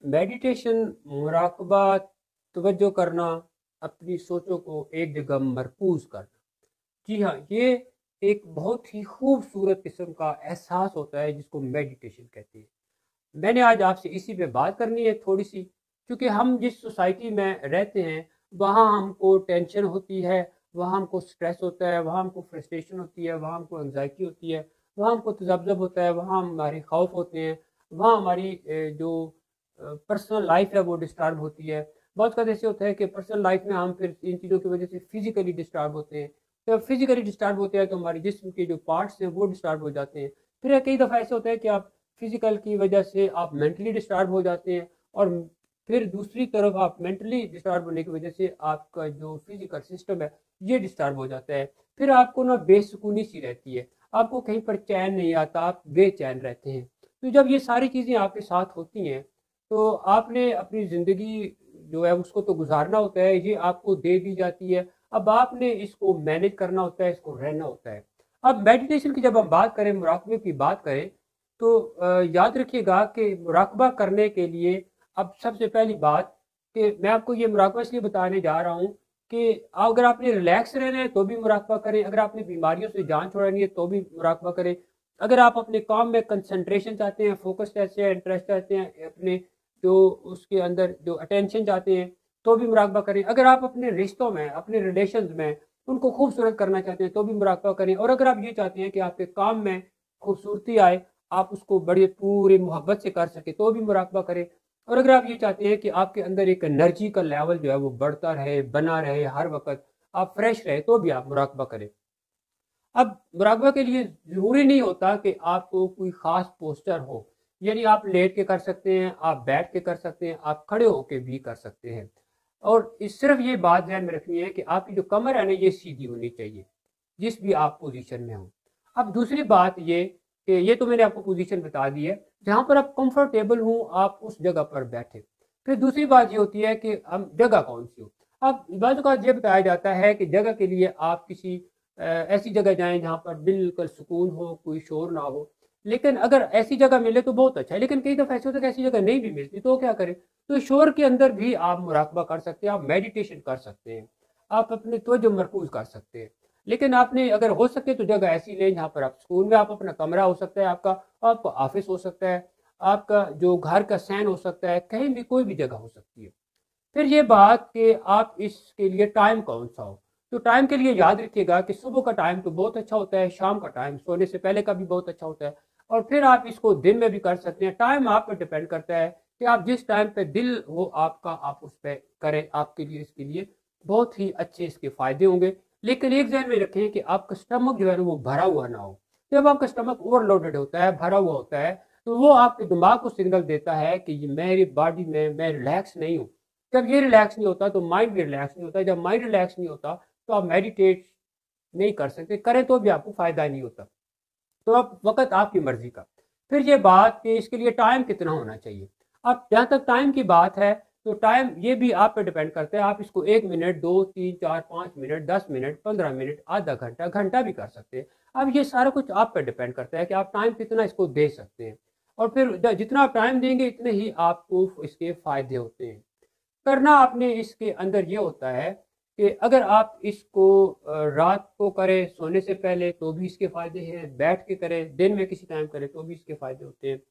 Meditation, मुराकबा, तवज्जो करना, अपनी सोचों को एक जगह मरकूज करना। जी हाँ, ये एक बहुत ही खूबसूरत किस्म का एहसास होता है जिसको मेडिटेशन कहते हैं। मैंने आज आपसे इसी पे बात करनी है थोड़ी सी, क्योंकि हम जिस सोसाइटी में रहते हैं वहाँ हमको टेंशन होती है, वहाँ हमको स्ट्रेस होता है, वहाँ हमको फ्रस्ट्रेशन होती है, वहाँ हमको एंग्जाइटी होती है, वहाँ हमको तजब्जब होता है, वहाँ हमारे खौफ होते हैं, वहाँ हमारी जो पर्सनल लाइफ है वो डिस्टर्ब होती है। बहुत का ऐसे होता है कि पर्सनल लाइफ में हम फिर इन चीज़ों की वजह से फिजिकली डिस्टर्ब होते हैं। तो फिजिकली डिस्टर्ब होते हैं तो हमारे जिस्म के जो पार्ट्स हैं वो डिस्टर्ब हो जाते हैं। फिर कई दफ़ा ऐसे होता है कि आप फिजिकल की वजह से आप मेंटली डिस्टर्ब हो जाते हैं, और फिर दूसरी तरफ आप मेंटली डिस्टर्ब होने की वजह से आपका जो फिजिकल सिस्टम है ये डिस्टर्ब हो जाता है। फिर आपको ना बेसुकूनी सी रहती है, आपको कहीं पर चैन नहीं आता, आप बेचैन रहते हैं। तो जब ये सारी चीज़ें आपके साथ होती हैं तो आपने अपनी ज़िंदगी जो है उसको तो गुजारना होता है, ये आपको दे दी जाती है। अब आपने इसको मैनेज करना होता है, इसको रहना होता है। अब मेडिटेशन की जब हम बात करें, मुराकबे की बात करें, तो याद रखिएगा कि मुराकबा करने के लिए अब सबसे पहली बात कि मैं आपको ये मुराकबा इसलिए बताने जा रहा हूँ कि अगर आपने रिलैक्स रहना है तो भी मुराकबा करें, अगर आपने बीमारियों से जान छुड़ानी है तो भी मुराकबा करें, अगर आप अपने काम में कंसंट्रेशन चाहते हैं, फोकस चाहते हैं, इंटरेस्ट चाहते हैं, अपने जो उसके अंदर जो अटेंशन चाहते हैं तो भी मुराकबा करें, अगर आप अपने रिश्तों में, अपने रिलेशंस में उनको खूबसूरत करना चाहते हैं तो भी मुराकबा करें, और अगर आप ये चाहते हैं कि आपके काम में खूबसूरती आए, आप उसको बड़े पूरे मोहब्बत से कर सके तो भी मुराकबा करें, और अगर आप ये चाहते हैं कि आपके अंदर एक एनर्जी का लेवल जो है वो बढ़ता रहे, बना रहे, हर वक्त आप फ्रेश रहे, तो भी आप मुराकबा करें। अब मुराकबा के लिए ज़रूरी नहीं होता कि आपको कोई ख़ास पोस्टर हो, यानी आप लेट के कर सकते हैं, आप बैठ के कर सकते हैं, आप खड़े होके भी कर सकते हैं। और सिर्फ ये बात ध्यान में रखनी है कि आपकी जो कमर है ना ये सीधी होनी चाहिए, जिस भी आप पोजीशन में हो। अब दूसरी बात ये कि ये तो मैंने आपको पोजीशन बता दी है, जहाँ पर आप कंफर्टेबल हो आप उस जगह पर बैठे। फिर दूसरी बात ये होती है कि हम जगह कौन सी हो। अब बाज़ औक़ात ये बताया जाता है कि जगह के लिए आप किसी ऐसी जगह जाएं जहाँ पर बिल्कुल सुकून हो, कोई शोर ना हो। लेकिन अगर ऐसी जगह मिले तो बहुत अच्छा है, लेकिन कई दफ़ा ऐसे होता है कि ऐसी जगह नहीं भी मिलती तो क्या करें। तो शोर के अंदर भी आप मुराकबा कर सकते हैं, आप मेडिटेशन कर सकते हैं, आप अपने तवज्जो मरकूज कर सकते हैं। लेकिन आपने अगर हो सके तो जगह ऐसी लें जहाँ पर आप सुकून में, आप अपना कमरा हो सकता है आपका, आपका ऑफिस हो सकता है, आपका जो घर का सैन हो सकता है, कहीं भी कोई भी जगह हो सकती है। फिर ये बात कि आप इसके लिए टाइम कौन सा हो, तो टाइम के लिए याद रखिएगा कि सुबह का टाइम तो बहुत अच्छा होता है, शाम का टाइम सोने से पहले का भी बहुत अच्छा होता है, और फिर आप इसको दिन में भी कर सकते हैं। टाइम आप पर डिपेंड करता है कि आप जिस टाइम पे दिल हो आपका आप उस पर करें, आपके लिए इसके लिए बहुत ही अच्छे इसके फ़ायदे होंगे। लेकिन एक ध्यान में रखें कि आपका स्टमक जो है ना वो भरा हुआ ना हो। जब आपका स्टमक ओवरलोडेड होता है, भरा हुआ होता है, तो वो आपके दिमाग को सिग्नल देता है कि ये मेरी बॉडी में मैं रिलैक्स नहीं हूँ। जब ये रिलैक्स नहीं होता तो माइंड भी रिलैक्स नहीं होता, जब माइंड रिलैक्स नहीं होता तो आप मेडिटेट नहीं कर सकते, करें तो भी आपको फ़ायदा नहीं होता। तो अब वक़्त आपकी मर्ज़ी का। फिर ये बात कि इसके लिए टाइम कितना होना चाहिए। अब जहाँ तक टाइम की बात है, तो टाइम ये भी आप पे डिपेंड करता है। आप इसको 1 मिनट, 2, 3, 4, 5 मिनट, 10 मिनट, 15 मिनट, आधा घंटा, घंटा भी कर सकते हैं। अब ये सारा कुछ आप पे डिपेंड करता है कि आप टाइम कितना इसको दे सकते हैं। और फिर जितना आप टाइम देंगे इतने ही आपको इसके फ़ायदे होते हैं। करना आपने इसके अंदर ये होता है कि अगर आप इसको रात को करें सोने से पहले तो भी इसके फ़ायदे हैं, बैठ के करें, दिन में किसी टाइम करें तो भी इसके फ़ायदे होते हैं।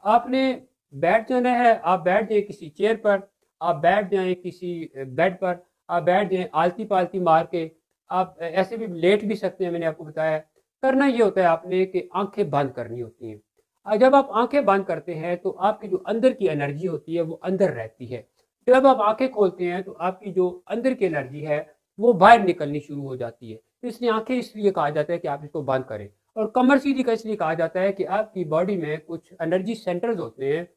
आपने बैठ जाना है, आप बैठ जाएँ किसी चेयर पर, आप बैठ जाएँ किसी बेड पर, आप बैठ जाएँ आलती-पालती मार के, आप ऐसे भी लेट भी सकते हैं, मैंने आपको बताया। करना ये होता है आपने कि आँखें बंद करनी होती हैं। जब आप आँखें बंद करते हैं तो आपकी जो अंदर की एनर्जी होती है वो अंदर रहती है। जब आप आँखें खोलते हैं तो आपकी जो अंदर की एनर्जी है वो बाहर निकलनी शुरू हो जाती है। तो इसलिए आँखें इसलिए कहा जाता है कि आप इसको बंद करें। और कमर सीधी का इसलिए कहा जाता है कि आपकी बॉडी में कुछ एनर्जी सेंटर्स होते हैं,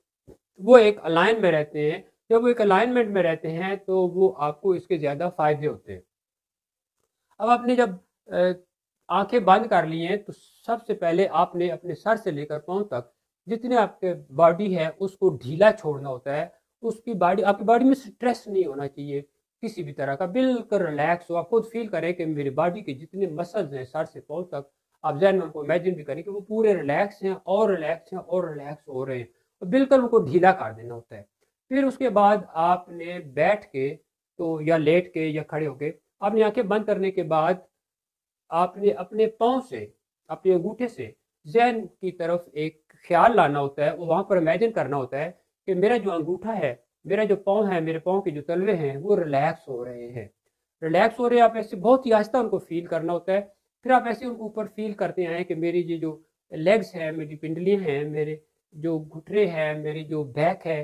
वो एक अलाइन में रहते हैं। जब वो एक अलाइनमेंट में रहते हैं तो वो आपको इसके ज़्यादा फ़ायदे होते हैं। अब आपने जब आंखें बंद कर ली हैं तो सबसे पहले आपने अपने सर से लेकर पाँव तक जितने आपके बॉडी है उसको ढीला छोड़ना होता है। उसकी बॉडी, आपकी बॉडी में स्ट्रेस नहीं होना चाहिए किसी भी तरह का, बिल्कुल रिलैक्स हो। आप खुद फील करें कि मेरी बॉडी के जितने मसल्स हैं सर से पाँव तक, आप जहन में उनको इमेजिन भी करें कि वो पूरे रिलैक्स हैं और रिलैक्स हैं और रिलैक्स हो रहे हैं, और बिल्कुल उनको ढीला कर देना होता है। फिर उसके बाद आपने बैठ के तो या लेट के या खड़े होके आपने आंखें बंद करने के बाद आपने अपने पाँव से, अपने अंगूठे से ज़हन की तरफ एक ख्याल लाना होता है, वो वहाँ पर इमेजिन करना होता है कि मेरा जो अंगूठा है, मेरा जो पाँव है, मेरे पाँव के जो तलवे हैं वो रिलैक्स हो रहे हैं। रिलैक्स हो रहे हैं, आप ऐसे बहुत ही आहिस्ता उनको फ़ील करना होता है। फिर आप ऐसे उनको ऊपर फ़ील करते आएँ कि मेरी ये जो लेग्स हैं, मेरी पिंडलियाँ हैं, मेरे जो घुटने हैं, मेरी जो बैक है,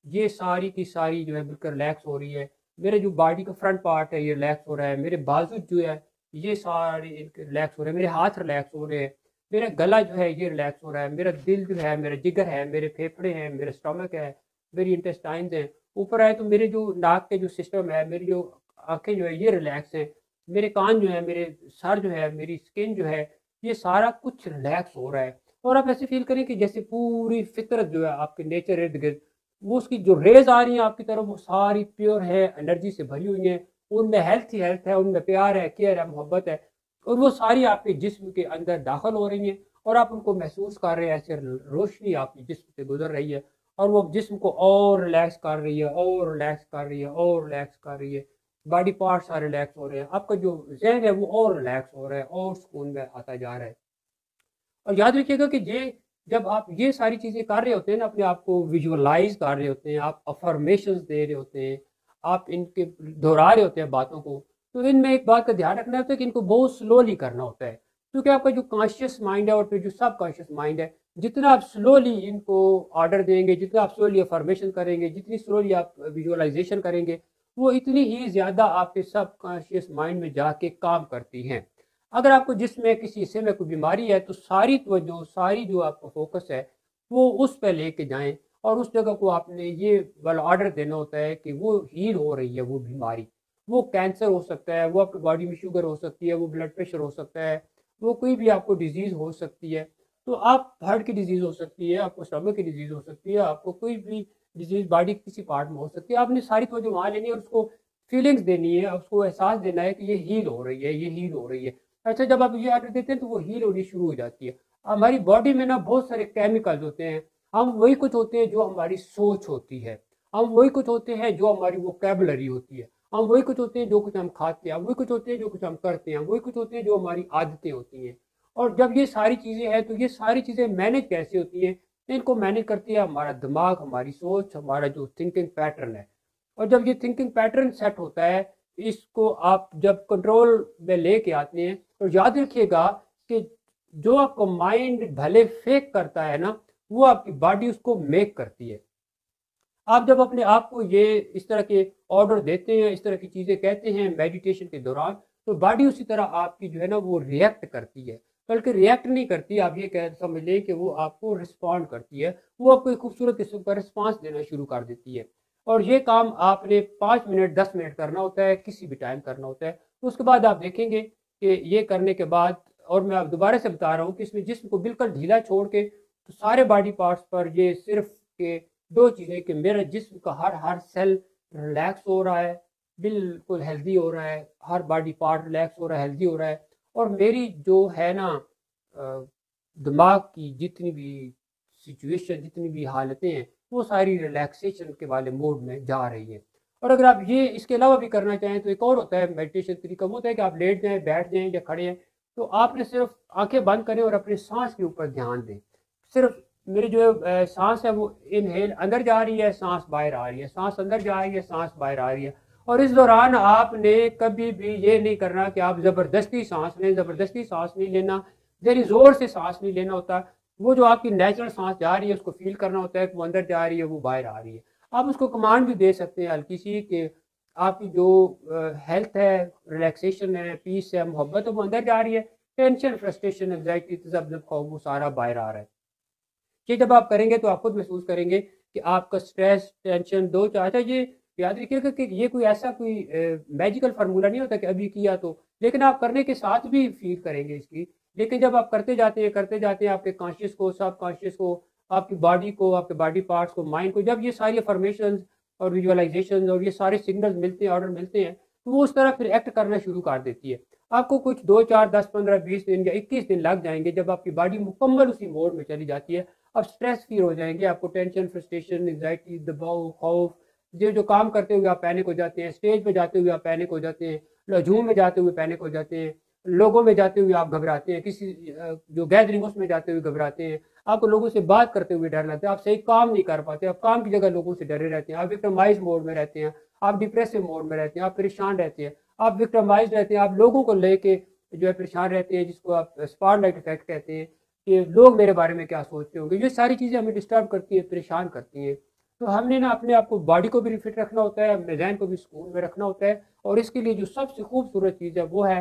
ये सारी की सारी जो है बिल्कुल रिलैक्स हो रही है। मेरे जो बॉडी का फ्रंट पार्ट है ये रिलैक्स हो रहा है। मेरे बाजू जो है ये सारे रिलैक्स हो रहे हैं, मेरे हाथ रिलैक्स हो रहे हैं, मेरा गला जो है ये रिलैक्स हो रहा है, मेरा दिल जो है, मेरा जिगर है, मेरे फेफड़े हैं, मेरा स्टमक है, मेरी इंटेस्टाइन्स हैं। ऊपर आए तो मेरे जो नाक के जो सिस्टम है, मेरी जो आंखें जो है ये रिलैक्स हैं, मेरे कान जो है, मेरे सर जो है, मेरी स्किन जो है, ये सारा कुछ रिलैक्स हो रहा है। और आप ऐसे फील करें कि जैसे पूरी फितरत जो है आपके नेचर इर्द गिर्द, वो उसकी जो रेज आ रही हैं आपकी तरफ, वो सारी प्योर है, एनर्जी से भरी हुई हैं, उनमें हेल्थ ही हेल्थ है, उनमें प्यार है, केयर है, मोहब्बत है, और वो सारी आपके जिस्म के अंदर दाखिल हो रही हैं और आप उनको महसूस कर रहे हैं। ऐसे रोशनी आपके जिस्म से गुजर रही है और वो जिस्म को और रिलैक्स कर रही है, और रिलैक्स कर रही है, और रिलैक्स कर रही है। बॉडी पार्ट सारे रिलैक्स हो रहे हैं, आपका जो जहन है वो और रिलैक्स हो रहा है और सुकून में आता जा रहा है। और याद रखिएगा कि ये जब आप ये सारी चीज़ें कर रहे होते हैं ना, अपने आप को विजुअलाइज कर रहे होते हैं, आप अफर्मेशंस दे रहे होते हैं, आप इनके दोहरा रहे होते हैं बातों को, तो इनमें एक बात का ध्यान रखना होता है कि इनको बहुत स्लोली करना होता है, क्योंकि आपका जो कॉन्शियस माइंड है और फिर जो सब कॉन्शियस माइंड है, जितना आप स्लोली इनको ऑर्डर देंगे, जितना आप स्लोली अफर्मेशन करेंगे, जितनी स्लोली आप विजुअलाइजेशन करेंगे, वो इतनी ही ज़्यादा आपके सब कॉन्शियस माइंड में जाके काम करती हैं। अगर आपको जिसमें किसी हिस्से में कोई बीमारी है तो सारी तवज्जो, सारी जो आपका फोकस है वो उस पर लेके जाएं और उस जगह को आपने ये वाला ऑर्डर देना होता है कि वो हील हो रही है वो बीमारी। वो कैंसर हो सकता है, वो आपकी बॉडी में शुगर हो सकती है, वो ब्लड प्रेशर हो सकता है, वो कोई भी आपको डिजीज़ हो सकती है। तो आप हार्ट की डिजीज़ हो सकती है, आपको स्टमक की डिजीज़ हो सकती है, आपको कोई भी डिजीज़ बॉडी के किसी पार्ट में हो सकती है। आपने सारी तवज्जो वहाँ लेनी है और उसको फीलिंग्स देनी है, उसको एहसास देना है कि ये हील हो रही है, ये हील हो रही है। अच्छा, जब आप ये ऑर्डर देते हैं तो वो हील होनी शुरू हो जाती है। हमारी बॉडी में ना बहुत सारे केमिकल्स होते हैं, हम वही कुछ होते हैं जो हमारी सोच होती है, हम वही कुछ होते हैं जो हमारी वोकैबुलरी होती है, हम वही कुछ होते हैं जो कुछ हम खाते हैं, हम वही कुछ होते हैं जो कुछ हम करते हैं, हम वही कुछ होते हैं जो हमारी आदतें होती हैं। और जब ये सारी चीज़ें हैं तो ये सारी चीज़ें मैनेज कैसे होती हैं? इनको मैनेज करती है हमारा दिमाग, हमारी सोच, हमारा जो थिंकिंग पैटर्न है। और जब ये थिंकिंग पैटर्न सेट होता है, इसको आप जब कंट्रोल में लेके आते हैं, तो याद रखिएगा कि जो आपको माइंड भले फेक करता है ना, वो आपकी बॉडी उसको मेक करती है। आप जब अपने आप को ये इस तरह के ऑर्डर देते हैं, इस तरह की चीज़ें कहते हैं मेडिटेशन के दौरान, तो बॉडी उसी तरह आपकी जो है ना वो रिएक्ट करती है। बल्कि रिएक्ट नहीं करती, आप ये कह समझ लें कि वो आपको रिस्पॉन्ड करती है, वो आपको एक खूबसूरत किस्म का रिस्पॉन्स देना शुरू कर देती है। और ये काम आपने 5 मिनट 10 मिनट करना होता है, किसी भी टाइम करना होता है। तो उसके बाद आप देखेंगे कि ये करने के बाद, और मैं आप दोबारा से बता रहा हूँ कि इसमें जिस्म को बिल्कुल ढीला छोड़ के तो सारे बॉडी पार्ट्स पर ये सिर्फ के दो चीज़ें कि मेरा जिस्म का हर हर सेल रिलैक्स हो रहा है, बिल्कुल हेल्दी हो रहा है, हर बॉडी पार्ट रिलैक्स हो रहा है, हेल्दी हो रहा है। और मेरी जो है ना दिमाग की जितनी भी सिचुएशन, जितनी भी हालतें हैं, वो सारी रिलैक्सेशन के वाले मोड में जा रही हैं। और अगर आप ये इसके अलावा भी करना चाहें तो एक और होता है मेडिटेशन तरीका, वो होता है कि आप लेट जाएं, बैठ जाएं या खड़े हैं, तो आपने सिर्फ आंखें बंद करें और अपने सांस के ऊपर ध्यान दें। सिर्फ मेरी जो सांस है वो इनहेल अंदर जा रही है, सांस बाहर आ रही है, सांस अंदर जा रही है, सांस बाहर आ रही है। और इस दौरान आपने कभी भी ये नहीं करना कि आप ज़बरदस्ती सांस लें, ज़बरदस्ती सांस नहीं लेना, जरी ज़ोर से सांस नहीं लेना होता। वो जो आपकी नेचुरल सांस जा रही है उसको फील करना होता है कि वो अंदर जा रही है, वो बाहर आ रही है। आप उसको कमांड भी दे सकते हैं हल्की सी कि आपकी जो हेल्थ है, रिलैक्सेशन है, पीस है, मोहब्बत है, वो अंदर जा रही है, टेंशन, फ्रस्ट्रेशन, एंग्जाइटी, तजब्जुब, खौफ, वो सारा बाहर आ रहा है। ये जब आप करेंगे तो आप खुद महसूस करेंगे कि आपका स्ट्रेस, टेंशन दो चाहता है। ये याद रखिएगा कि ये कोई ऐसा कोई मैजिकल फार्मूला नहीं होता कि अभी किया तो, लेकिन आप करने के साथ भी फील करेंगे इसकी। लेकिन जब आप करते जाते हैं आपके कॉन्शियस को, सब कॉन्शियस को, आपकी बॉडी को, आपके बॉडी पार्ट्स को, माइंड को, जब ये सारी अफर्मेशन और विजुअलाइजेशन और ये सारे सिग्नल्स मिलते हैं, ऑर्डर मिलते हैं, तो वो उस तरह फिर एक्ट करना शुरू कर देती है। आपको कुछ 2 4 10 15 20 दिन या 21 दिन लग जाएंगे जब आपकी बॉडी मुकम्मल उसी मोड में चली जाती है। आप स्ट्रेस फ्री हो जाएंगे। आपको टेंशन, फ्रस्ट्रेशन, एंग्जाइटी, दबाव, खौफ, ये जो काम करते हुए आप पैनिक हो जाते हैं, स्टेज पे जाते हुए आप पैनिक हो जाते हैं, हजूम में जाते हुए पैनिक हो जाते हैं, लोगों में जाते हुए आप घबराते हैं, किसी जो गैदरिंग उसमें जाते हुए घबराते हैं, आपको लोगों से बात करते हुए डर लगता है, आप सही काम नहीं कर पाते, आप काम की जगह लोगों से डरे रहते हैं, आप विक्टिमाइज मोड में रहते हैं, आप डिप्रेसिव मोड में रहते हैं, आप परेशान रहते हैं, आप विक्टिमाइज रहते हैं, आप लोगों को लेके जो है परेशान रहते हैं, जिसको आप स्पॉटलाइट इफेक्ट कहते हैं कि लोग मेरे बारे में क्या सोचते होंगे। ये सारी चीज़ें हमें डिस्टर्ब करती है, परेशान करती हैं। तो हमने ना अपने आप को, बॉडी को भी फिट रखना होता है, अपने जहन को भी सुकून में रखना होता है, और इसके लिए जो सबसे खूबसूरत चीज़ है वो है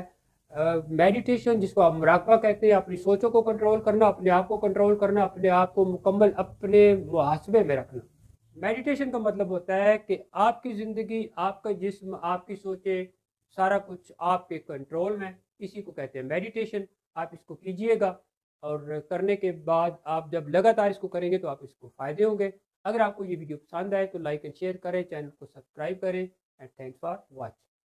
मेडिटेशन, जिसको आप मुराकबा कहते हैं। अपनी सोचों को कंट्रोल करना, अपने आप को कंट्रोल करना, अपने आप को मुकम्मल अपने मुहासबे में रखना। मेडिटेशन का मतलब होता है कि आपकी ज़िंदगी, आपका जिस्म, आपकी सोचें, सारा कुछ आपके कंट्रोल में। इसी को कहते हैं मेडिटेशन। आप इसको कीजिएगा, और करने के बाद आप जब लगातार इसको करेंगे तो आप इसको फ़ायदे होंगे। अगर आपको ये वीडियो पसंद आए तो लाइक एंड शेयर करें, चैनल को सब्सक्राइब करें, एंड थैंक्स फॉर वॉचिंग।